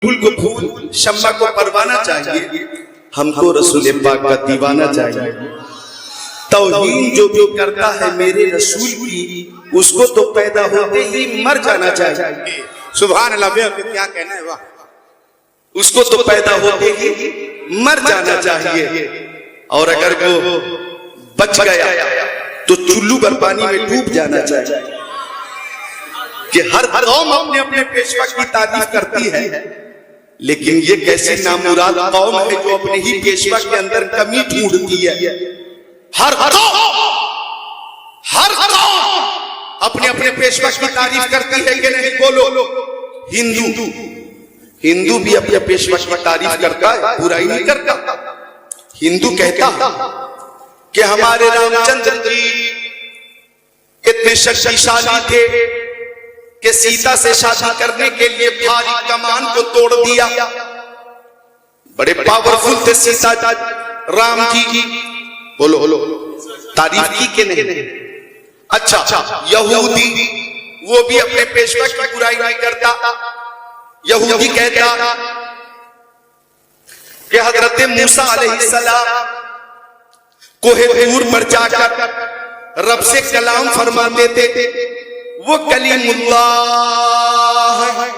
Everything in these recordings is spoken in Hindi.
फूल को फूल, शम्मा को परवाना चाहिए, हमको रसूल पाक का दीवाना चाहिए। तौहीन जो भी करता है मेरे रसूल की, उसको तो पैदा होते ही मर जाना चाहिए। सुभान अल्लाह, क्या कहना है, वाह। उसको तो पैदा होते ही मर जाना चाहिए, और अगर वो बच गया तो चुल्लू पर पानी में डूब जाना चाहिए। कि हर कौम अपने अपने पेशवा की तारीफ करती है, लेकिन ये कैसी नामुराद कौम है जो अपने ही पेशवा के अंदर कमी ढूंढती है। हर कौम अपने अपने पेशवा की तारीफ करती है कि नहीं? बोलो। हिंदू भी अपने पेशवा की तारीफ करता है, बुराई नहीं करता। हिंदू कहता कि हमारे रामचंद्र जी इतने शक्तिशाली थे कि सीता से शादी करने के लिए भारी कमान को तोड़ दिया। बड़े पावरफुल थे सीता राम जी। बोलो तारीफ की के नहीं? अच्छा, यहूदी वो भी अपने पेशवा की बुराई नहीं करता। यहूदी कहता कि हजरत मूसा अलैहिस्सलाम कोहे तूर पर जाकर रब से कलाम फरमाते थे, वो कलीमुल्लाह है।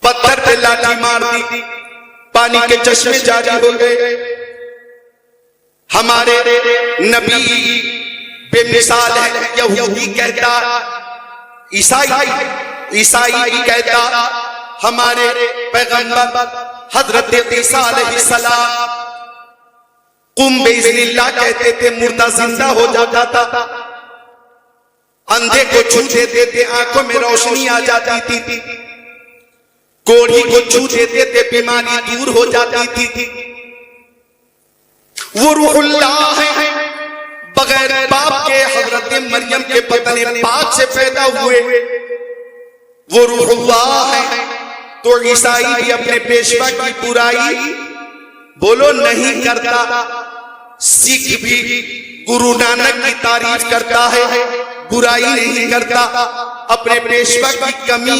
पत्थर पे लाठी मार दी, पानी के चश्मे जारी हो गए। हमारे नबी बेमिसाल है, यहूदी कहता। ईसाई कहता हमारे पैगंबर हजरत ईसा अलैहिस्सलाम कुम बिइज़्निल्लाह कहते थे, मुर्दा जिंदा हो जाता था। अंधे को छू देते थे, आंखों में रोशनी आ जाती थी। कोढ़ी को छू देते थे, बीमारी दूर हो जाती थी। वो रूहुल्लाह है, बगैर बाप के हजरत मरियम के बदन पाक से पैदा हुए। वो रूहुल्लाह है। तो ईसाई भी अपने पेशवा की बुराई बोलो नहीं करता। सिख भी गुरु नानक की तारीफ करता है, बुराई नहीं करता। अपने पेशवा की कमी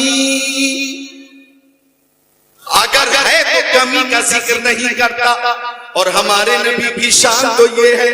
अगर है तो कमी का जिक्र नहीं करता। और हमारे नबी की शान तो ये है,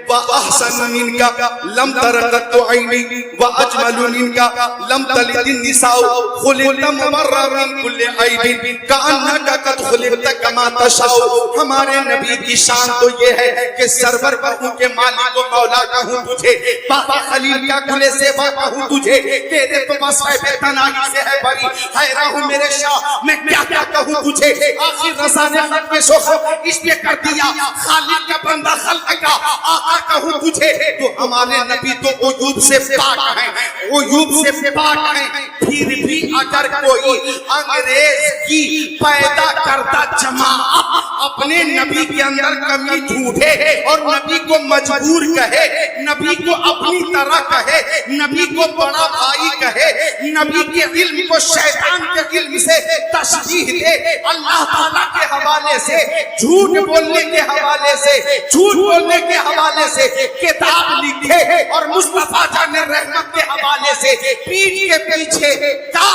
वअहसन मिनका लम तरक़त ऐनी वअजमल मिनका लम तलिद निसाउ खुलिक़त मुबर्रा मिन कुल्लि ऐबिन कअन्नका कद खुलिक़त कमा तशाउ। हमारे नबी की शान तो ये है कि सरवर कहूं के मालिक को मौला कहूं तुझे, बाबा खलील का खुले से कहूं तुझे, तेरे तो बस बेतनाही से है बरी। हैरान हूं मेरे शाह, मैं क्या क्या कहूं तुझे। आखिर रसा ने हक में शोख इसलिए कर दिया, खालिक का बंदा खल्क का आका कहूं तुझे। तो हमारे नबी तो उयूब से पाक हैं, उयूब से पाक हैं। फिर भी अगर कोई अंग्रेज की पैदा करता जमात अपने नबी के अंदर कमी ढूंढे और नबी को मजबूर कहे, नबी को अपनी तरह कहे, नबी को बड़ा भाई कहे, नबी के इल्म को शैतान के इल्म से तशबीह दे, अल्लाह ताला के हवाले से, झूठ बोलने के हवाले से, झूठ बोलने के हवाले से किताब लिखे और मुस्तफा जाने रहमत के हवाले से पीठ के पीछे का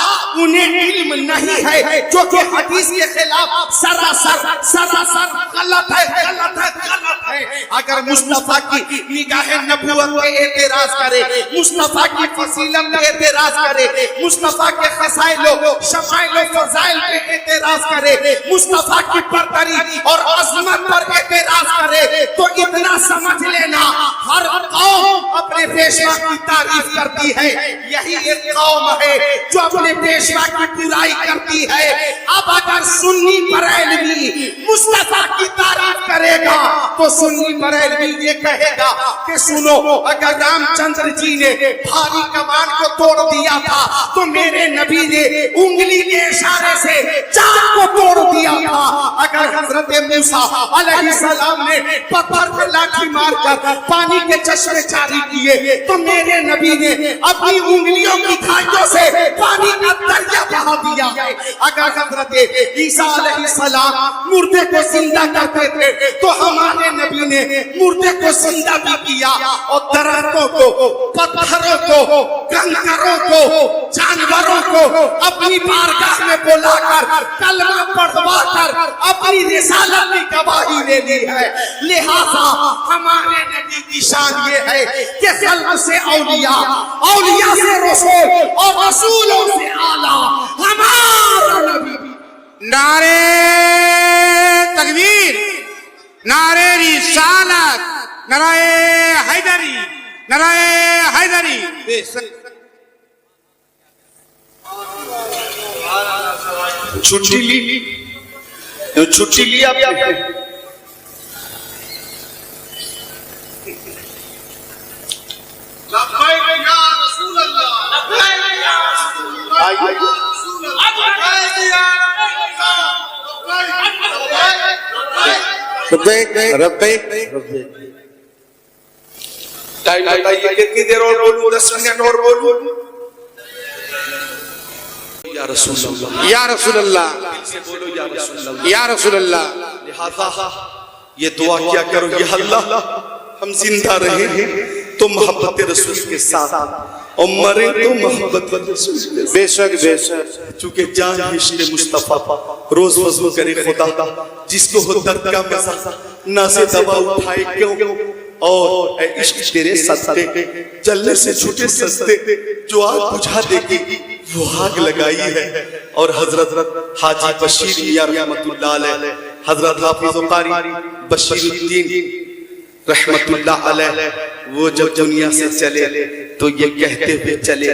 उन्हें इल्म नहीं है, जो कि हदीस के खिलाफ सरासर गलत है। अगर मुस्तफा की निगाह नबूवत पे एतराज करे, मुस्तफा की फजीलत पे एतराज करे, मुस्तफा के खसाइलो शमाइलो फजाइल पे एतराज करे, मुस्तफा की बरतरी और अजमत पर एतराज करे, तो इतना समझ लेना हर कौम अपने पेशवा की तारीफ करती है। यही एक कौम है जो अपने पेशवा की बुराई करती है। अब अगर सुन्नी बरेलवी मुस्तफा की तारीफ करेगा तो सुन्नी बरेलवी ये कहेगा कि सुनो, अगर रामचंद्र जी ने भारी कमान को तोड़ दिया था तो मेरे नबी ने उंगली के इशारे से चांद को तोड़ दिया था। अगर हजरत मूसा अलैहिस्सलाम ने पत्थर पे लाठी मारकर पानी के चश्मे जारी किए तो मेरे नबी ने अपनी उंगलियों की खाइयों से पानी का दरिया बहा दिया है। अगर हजरत ईसा अलैहिस्सलाम मुर्दे को जिंदा करते थे तो हमारे नबी ने मुर्दे को जिंदा भी किया और दरख्तों को, पत्थरों को, कंकरों को, जानवरों को अपनी बारगाह में बुलाकर कलमा पढ़वाकर अपनी रिसालत की गवाही ले ली है। लिहाजा हमारे नबी की शान ये है कि खल्क से औलिया, औलिया से रसूल और रसूलों से आला हमारा नबी। नारे तकबीर, नारे रिसालत, नारे हैदरी, नारे हैदरी। छुट्टी ली, छुट्टी ली आपने? टाइम बताइए कितनी देर और बोलूं? 10 मिनट और बोलूं? या रसूल अल्लाह, या रसूल अल्लाह, से बोलो या रसूल अल्लाह, या रसूल अल्लाह। लिहाजा ये दुआ क्या करो, या अल्लाह हम जिंदा रहे तो मोहब्बत रसूल के साथ और मरे तो मोहब्बत रसूल के साथ। बेशक बेशक, चूंकि जान इश्क़ मुस्तफा रोज वज़्न करे खुदा, जिसको हो दर्द का मज़ा ना से दवा उठाए क्यों, और ए इश्क तेरे सस्ते जलने से छूटे सस्ते, जो आग बुझा देगी वो आग लगाई है। और हजरत हाजी बशीर मियां रहमतुल्लाह अलैह, हजरत हाफिज कारी बशीरुद्दीन रहमतुल्लाह अलैह, वो जब दुनिया से चले तो ये कहते हुए चले,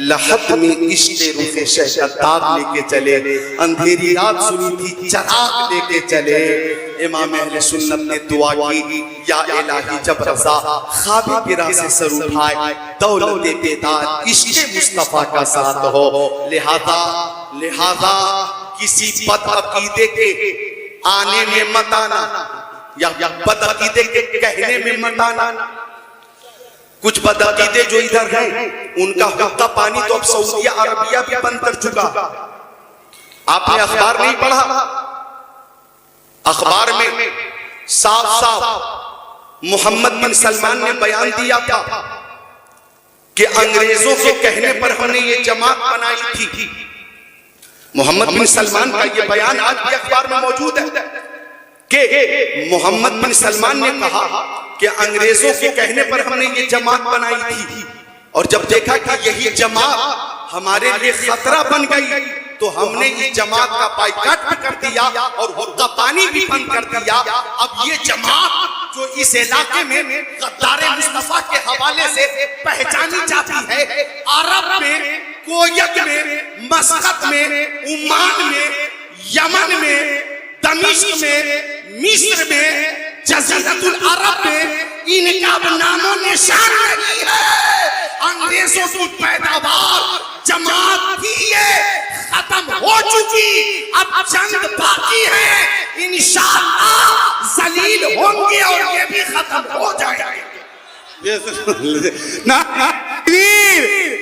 लहद में इश्क़ रुखे शह का ताग लेके चले, अंधेरी रात सुनी थी चराग लेके चले। इमाम अहले सुन्नत ने दुआ की, या इलाही जब रज़ा ख्वाब गिरा से सर उठाए, दौलत बेदार इश्क़ मुस्तफ़ा का साथ हो। लिहाजा किसी बद अकीदे के आने में मत आना, या बद अकीदे के कहने में मत आना। कुछ बदअकीदे जो इधर हैं उनका हुक्का पानी तो अब सऊदी अरबिया भी बंद कर चुका। आपने अखबार नहीं पढ़ा? अखबार में साफ साफ मोहम्मद बिन सलमान ने बयान दिया था कि अंग्रेजों के कहने पर हमने ये जमात बनाई थी। मोहम्मद बिन सलमान का ये बयान आज भी अखबार में मौजूद है कि मोहम्मद बिन सलमान ने कहा कि अंग्रेजों के कहने पर हमने ये जमात बनाई थी, और जब देखा कि यही जमात हमारे लिए खतरा बन गई तो हमने इस जमात का बाइकाट भी कर दिया और हुक्का पानी भी बंद कर दिया। अब ये जमात जो इस इलाके में गद्दार मुस्तफा के हवाले से पहचानी जाती है, अरब में, कोयत में, मस्कत में, ओमान में, यमन में, दमिश्क में, मिस्र में, जज़ीरतुल अरब में इनका नामो निशान नहीं है। अंग्रेजों की पैदावार जमात थी, ये खत्म हो चुकी, अब चंद बाकी है, इंशाअल्लाह जलील होंगे और ये भी खत्म हो जाएंगे।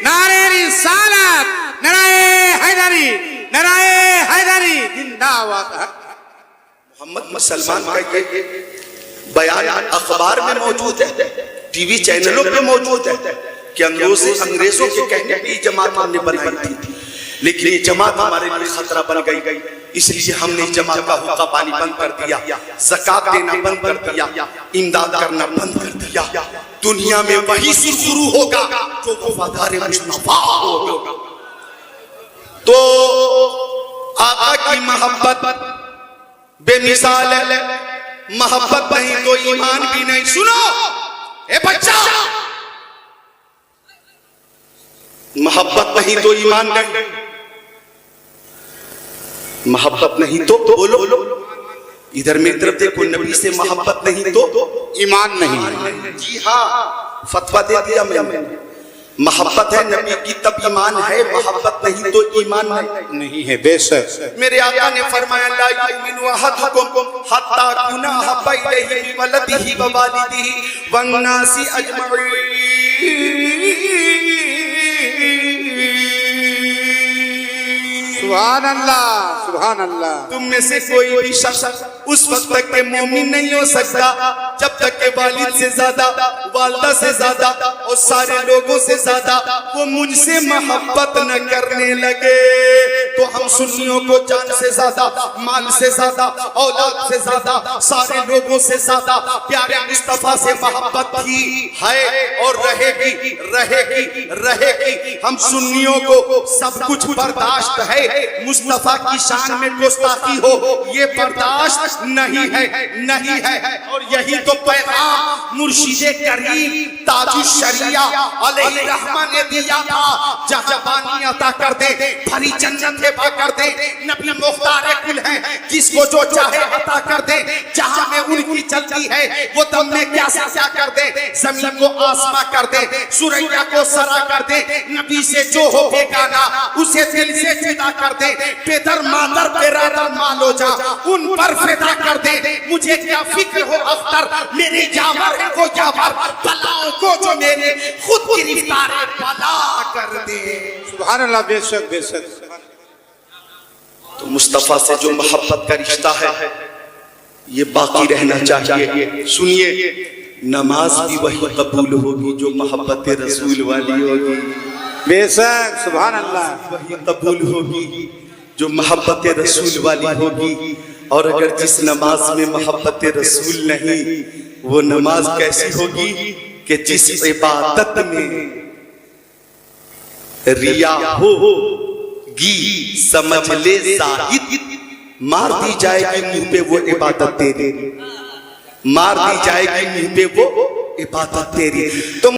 नारे रिसालत, नारे हैदरी, नारे हैदरी जिंदाबाद। मोहम्मद बिन सलमान का ये बयान अखबार में मौजूद है, टीवी चैनलों पे मौजूद है कि अंग्रेजों के कहने पे ये जमात हमने बनाई थी, लेकिन ये जमात हमारे लिए खतरा बन गई, इसलिए हमने इस जमात का हुक्का पानी बंद कर दिया, ज़कात देना बंद कर दिया, इमदाद करना बंद कर दिया। दुनिया में वही शुरू होगा जो वफादार मुस्तफा होगा। तो आका की मोहब्बत बेमिसाल है, मोहब्बत नहीं तो ईमान भी नहीं। सुनो ए बच्चा, मोहब्बत नहीं तो ईमान नहीं, मोहब्बत नहीं तो बोलो, इधर मेरी तरफ देखो, नबी से मोहब्बत नहीं तो ईमान नहीं। जी हाँ, फतवा दे दिया मैंने। मोहब्बत है नबी की तब ईमान है, मोहब्बत नहीं तो ईमान नहीं है। बेशक मेरे आका ने फरमाया, ला युमिनु अहदुकुम हत्ता कुना हब्बा इलैहि वलदिही व वालिदिही वन नासी अजमईन। सुभान अल्लाह, सुभान अल्लाह। तुम में से कोई भी शख्स उस वक्त तक के मोमिन नहीं हो सकता जब तक के वालिद से ज्यादा, वालदा से ज्यादा और सारे लोगों से ज्यादा वो मुझसे मोहब्बत न करने लगे। तो हम सुन्नियों को जान से ज्यादा, माल से ज्यादा, औलाद से ज्यादा, सारे लोगों से ज्यादा प्यारे मुस्तफा से मोहब्बत थी, है और रहेगी, रहेगी, रहेगी। हम सुन्नियों को सब कुछ बर्दाश्त है, मुस्तफा की शान में गुस्ताखी हो ये बर्दाश्त नहीं है, नहीं है। और यही तो पैगाम मुर्शिदे करीम ताजुश शरिया अलैहि रहमान ने दिया था, जहां पानी अता कर दे, भरी जन्नत हिबा कर दे, नबी मुख्तार कुल है, जिसको जो चाहे अता कर दे, जहां में उनकी चलती है वो दम में क्या कर दे, जमीन को आसमां कर दे, सुरैया को सरा कर दे, नबी से जो हो बेगाना उसे दिल से फिदा कर दे, पेदर मादर बेरादर मालो जा उन पर फिदा कर दे। मुझे क्या फिक्र हो अख्तर मेरे जावर को जावर, बलाओं को जो मेरे खुद गिरफ्तार बला कर दे। सुभान अल्लाह, बेशक बेशक। तो मुस्तफा से जो मोहब्बत का रिश्ता है ये बाकी रहना चाहिए। सुनिए, नमाज भी वही कबूल होगी जो मोहब्बत रसूल वाली होगी। बेशक, सुभान अल्लाह। वही कबूल होगी जो मोहब्बत रसूल वाली होगी। और अगर जिस नमाज में मोहब्बत रसूल नहीं, वो नमाज कैसी होगी कि जिस इबादत में रिया होगी, समझ ले जाहिद, मार दी जाएगी मुंह पे वो इबादत तेरी, मार दी जाएगी मुंह पे वो इबादत तेरी। तो